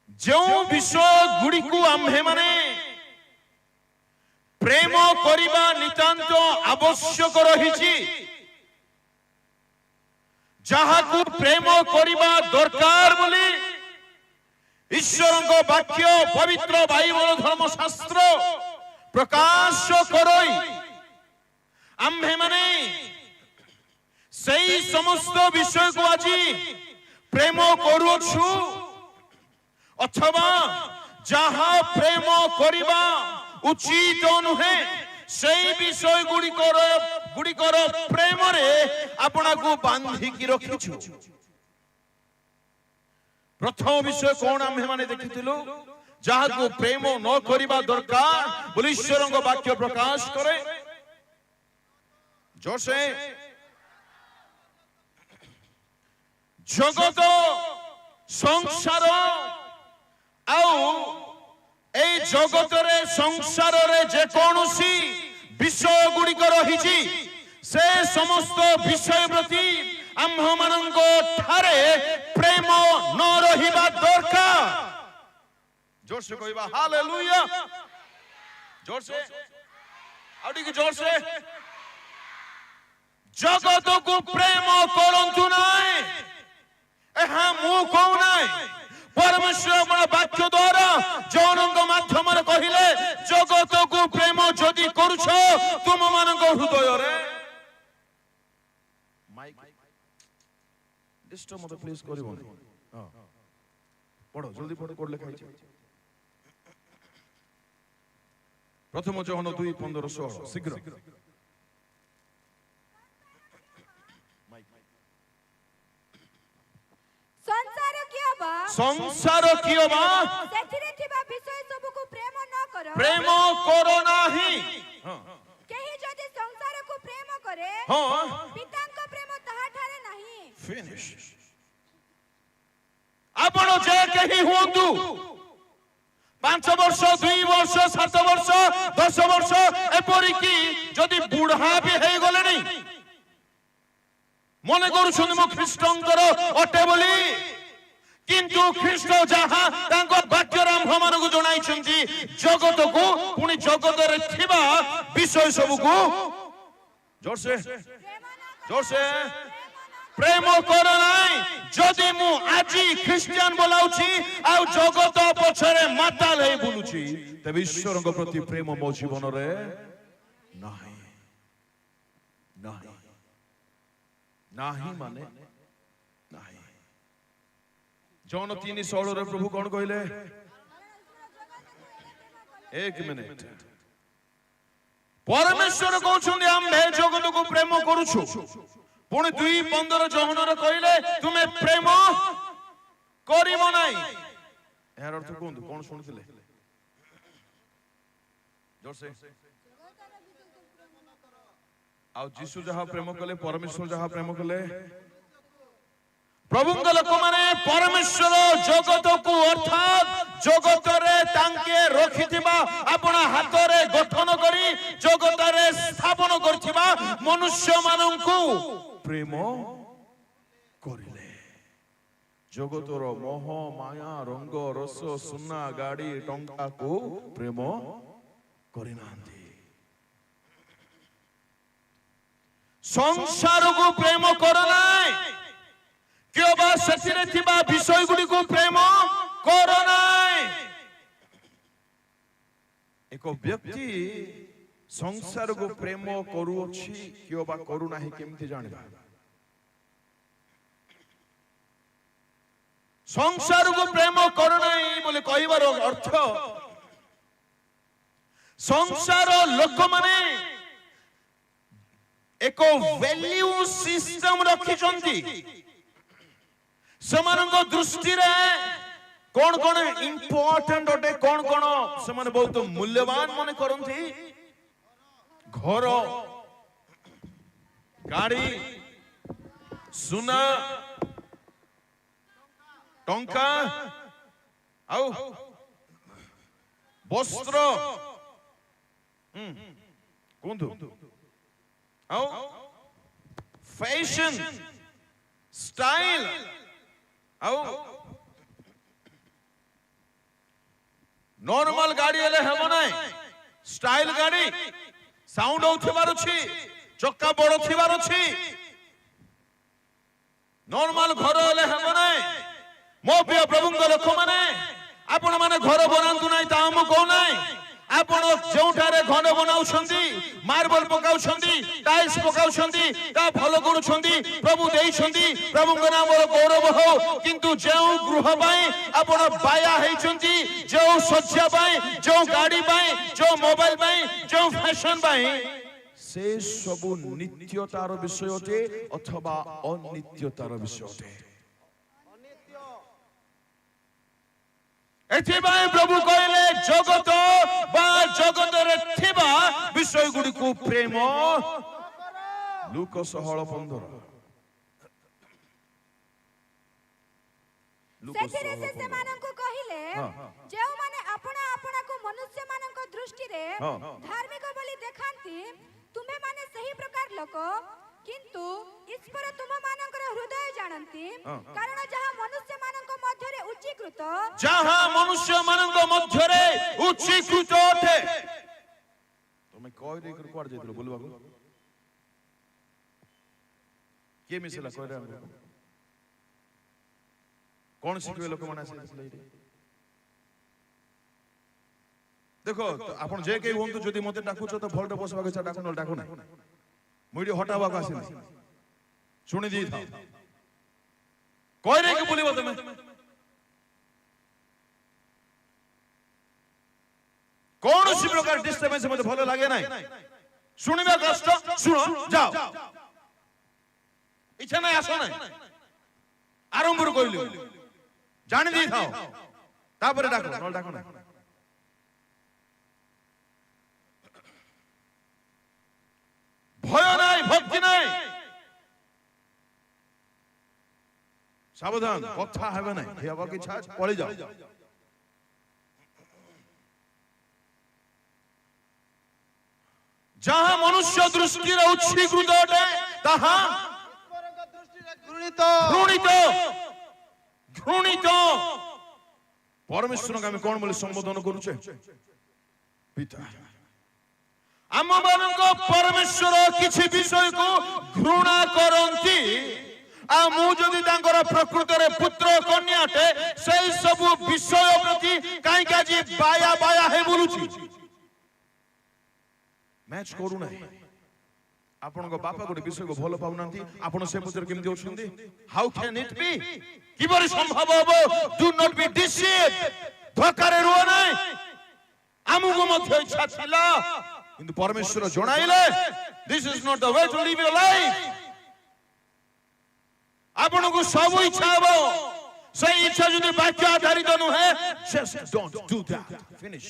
जो विषय गुड़ी को आम्भे माने प्रेम करिबा नितांत आवश्यक रहिछि जहाकू प्रेम करिबा दरकार बोली ईश्वर वाक्य पवित्र बाइबल धर्मशास्त्र प्रकाश करई आम्भे माने सही समस्त विषय को आज प्रेम करूछु अथवा जहा प्रेम करिबा उचित नुहे सही विषय गुड़िकर प्रेम रे आपना को बांधिकी रखिछु। प्रथम विषय कौन आम माने देखिथिलु जहा को प्रेम न करिबा दरकार बोली ईश्वर वाक्य प्रकाश करे जोसे जगत संसार ए जगत रे संसार रे जे कोनोसी विषय गुड़िक रही से समस्त विषय प्रति आम्भ मानक ठारे प्रेम न रहिबा दरकार। जोर से कहबा हालेलुया जोर से आउडी के जोर से जगत को प्रेम करंतु नाय एहा मु कहू नाय परमेश्वर वाक्य द्वारा जौनक माध्यम कहले जगत को प्रेम जदि करुछ तुम मानक हृदय रे माइक डिस्टर्ब मत प्लीज करिवो हां पढ़ो जल्दी पढ़ो कोड लिखा है प्रथम जोहन 2:15-16 शीघ्र संसार कियोबा सेथिरे थिबा विषय सब को प्रेम करो नाही केही जदि संसार को प्रेम करे पिता को प्रेम ताहा ठारे नाही फिनिश। आपण जे केही होंतु 5 वर्ष 2 वर्ष 7 वर्ष 10 वर्ष एपरि की जदि बुढ़ा भी हे गले नहीं मने करू मो ख्रीष्टंकर अटे बोली किंतु ख्रीष्ट जहा तांको वाक्यराम हमारे को जणाई छंती जगत को पुनी जगत रे थिबा विषय सब को जोर से प्रेम कर नाई जदि मु आजी ख्रिस्टियन बोलाउछी आ जगत पछरे माताल हे बुलुछी तबे ईश्वर को प्रति प्रेम मो जीवन रे नाही नाही नाही माने नाही। जौन 3:16 रे प्रभु कौन कहले एक मिनट परमेश्वर कहउछन हम भे जगत को प्रेम करूछु पुणी 2:15 जौन रे कहले तुमे प्रेम करिवो नाही यार अर्थ कौन सुनथिले जोर से आ यीशु जहा प्रेम कले परमेश्वर जहा प्रेम कले प्रभु लोक माने परमेश्वर जगत को अर्थात जगत रे तांके रखिथिबा अपना हाथ रे गठन करी जगत रे स्थापन करथिबा मनुष्य माननकु प्रेम करिले जगत रो मोह माया रंग रस सुना गाड़ी टंका को प्रेम करिनांती संसार को प्रेम करनाय क्यों सेथिरे थिबा विषय गुडी को प्रेम करो नाय। एक व्यक्ति संसार को प्रेम करू अछि क्यों बा करू नाही केमति जानिबा संसार को प्रेम करो नाही बोले कहिबार अर्थ संसार लोक माने एक वैल्यू सिस्टम रखि छंती समानंगो दृष्टि रे कौन कौन इंपोर्टेंट अटे कौन कौन समान बहुत मूल्यवान माने करंती घर गाड़ी सुना टंका आउ वस्त्र कोंदु आउ फैशन स्टाइल आउ नॉर्मल गाड़ी हेले हेबो नै स्टाइल गाड़ी साउंड होथिबार अछि चक्का बड़ थिबार अछि नॉर्मल घर हेले हेबो नै मो प्रिय प्रभुंग लोक माने आपण माने घर बनांतु नै ता हम को नै आपण जोठारे घन बनाउछंती मार्बल पकाउछंती टाइल्स पकाउछंती ता भलो करूछंती प्रभु देइछंती प्रभुंग नामर गौरव हो किंतु जेउ गृह पाई आपण बाया हेइछंती जो सज्जा पाई जो गाड़ी पाई जो मोबाइल पाई जो फैशन पाई से सब नित्यतार विषय अटे अथवा अनित्यतार विषय अटे एथिबाई प्रभु कहले जगत बा जगत रे थिबा विषय गुडी को प्रेम लूक 16:15 सेथिरे से सेमानंकु कहिले जेउ माने अपना अपना को मनुष्य मानक दृष्टि रे धार्मिक बोली देखांती तुमे माने सही प्रकार लोक किंतु ईश्वर तुम मानकर हृदय जानंती कारण जहां मनुष्य मानक मध्य रे उच्चीकृत जहां मनुष्य मानक मध्य रे उच्चीकृत अटे तुमे कहि रे कोड जेतलो बोलबा के मिसला कहि रे कौन शिखवे लोक माने से देखो आपण जे के होंतु जदी मते डाकुछ तो भलटे बसबा के डाकु न डाकु ना मुडी हटाबा को आसिन सुनि दी था कोइ रे के बोलिबो तमे कौन सी प्रकार डिस्टर्बेंस मते भलो लागे नै सुनिबा कष्ट सुनो जाओ इच्छा नै आसो नै आरंभ कइलु जानि दी थाओ तापर डाकु न डाकु ना भय নাই भक्ति নাই सावधान কথা হবে না হেবা কি ছাছ পড়ে যাও যাহা মনুষ্য দৃষ্টির উচ্ছীকৃত অটে তাহা ঈশ্বরଙ୍କ দৃষ্টিরে ঘৃণিত ঘৃণিত ঘৃণিত পরমেশ্বরকে আমি কোন বলে সম্বোধন করুছে পিতা आम मानक परमेश्वर किछि विषय को घृणा करंती आ मु जदि तांकर प्रकृत रे पुत्र कन्याटे सेई सब विषय प्रति काई काजी बाया बाया हे बोलुची मैच करू नै आपन को बापा गोटे विषय को भलो पाउनांती आपन से पुत्र केमति होछंती हाउ कैन इट बी किबरि संभव होबो डू नॉट बी डिसीव धोकारे रुओ नै आमुगो मध्य इच्छा थिला किंतु परमेश्वर जणाइले this is not the way to live your life आपन को सब इच्छा हो सही इच्छा जदि वाक्य आधारित न है just don't do that finish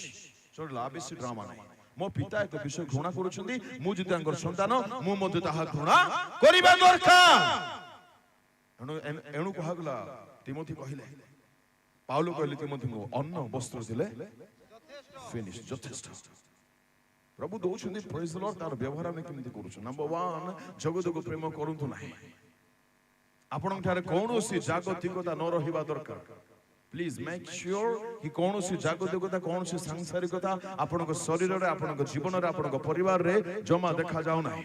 छोड़ला बेसी ड्रामा नै मो पिता एक विषय घृणा करूछंती मु जदि तांकर संतान मु मध्ये ताहा घृणा करिबा दरकार एणु कहगला तिमोथी कहिले पाउलो कहले तिमोथी को अन्न वस्त्र दिले फिनिश जथेष्ट प्रभु दौछंती प्रेज द लॉर्ड तार व्यवहार में केमति करूछ नंबर 1 जगत को प्रेम करंतु नाही आपन ठारे कोनोसी जागतिकता न रहिबा दरकार प्लीज मेक श्योर कि कोनोसी जागतिकता कोनोसी सांसारिकता आपन को शरीर रे आपन को जीवन रे आपन को परिवार रे जमा देखा जाउ नाही